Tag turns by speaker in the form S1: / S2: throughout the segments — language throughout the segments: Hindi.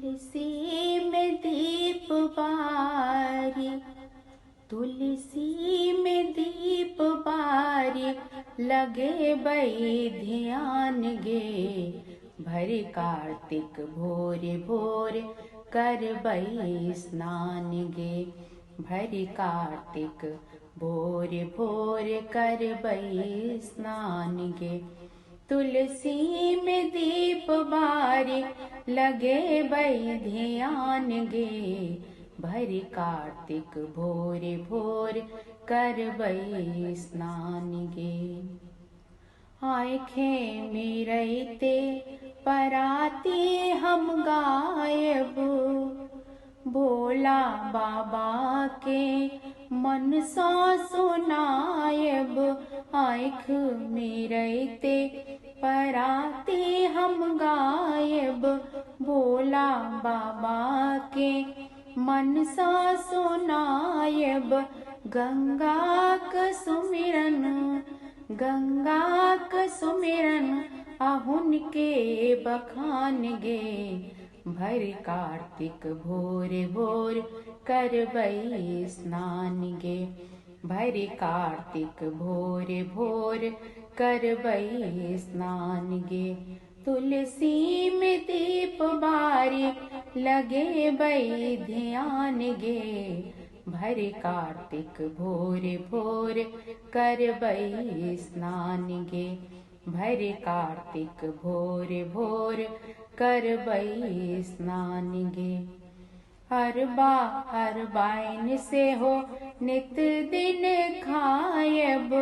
S1: तुलसी में दीप बारी, तुलसी में दीप बारी, लगे बई ध्यान गे। भरी कार्तिक भोरे भोर कर बई स्नान गे। भरी कार्तिक भोरे भोर कर बई स्नान गे। तुलसी में दीप बारी, लगे बई ध्यान गे। भरी कार्तिक भोरे भोर कर बई स्नान गे। आँखें मेरैते पराती हम गायब, भोला बाबा के मन सा सुनायब। आँख मेरैते पराती हम गायब, भोला बाबा के मन सा सुनायब। गंगा क सुमिरन, गंगा क सुमिरन, अहुन के बखान गे। भर कार्तिक भोरे भोर कर बई स्नान गे। भर कार्तिक भोरे भोर कर बई स्नान गे। तुलसी में दीप बारी, लगे बई ध्यान गे। भर कार्तिक भोरे भोर कर बई स्नान गे। भर कार्तिक भोरे भोर कर बई स्नान गे। हरबा हरबाइन से हो नित दिन खायब,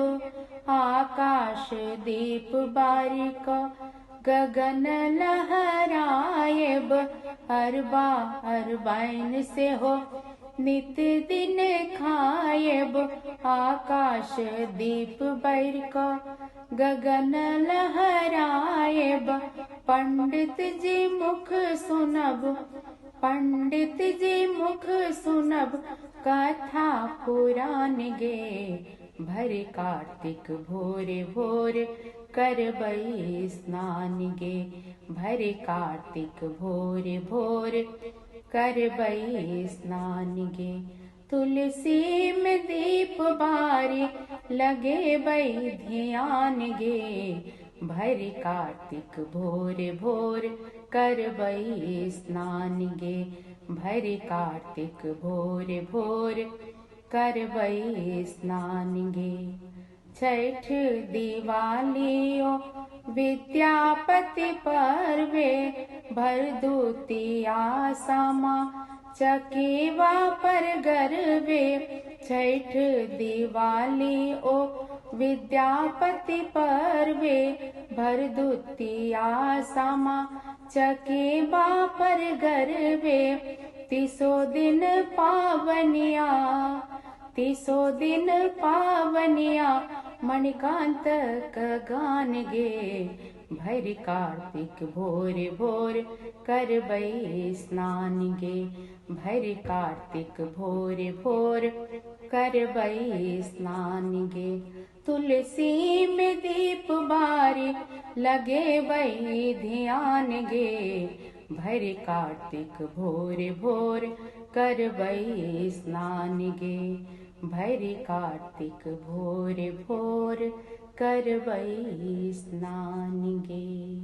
S1: आकाश दीप बारिक गगन लहरायब। हरबा हरबाइन से हो नित दिन खायब, आकाश दीप बारिक गगन लहरायब। पंडित जी मुख सुनब, पंडित जी मुख सुनब, कथा पुराण गे। भर कार्तिक भोरे भोर कर बई स्नान गे। भर कार्तिक भोरे भोर कर बई स्नान गे। तुलसी में दीप बारी, लगे बई ध्यान गे। भर कार्तिक भोरे भोर कर बई स्नान गे। भर कार्तिक भोरे भोर कर बई स्नान गे। छठ दिवालियो विद्यापति पर्वे, भरदुतिया सामा चकेवा पर गर्वे। छठ दिवाली ओ विद्यापति पर्वे, भरदुतिया सामा चकेवा पर गर्वे। तीसो दिन पावनिया, तीसो दिन पावनिया, मणिकांत का गान गे। भर कार्तिक भोरे भोर कर बई स्नान गे। भर कार्तिक भोरे भोर कर बई स्नान गे। तुलसी में दीप बारी, लगे बई ध्यान गे। भर कार्तिक भोरे भोर कर बई स्नान गे। भर कार्तिक भोरे भोर कर बई स्नान गे।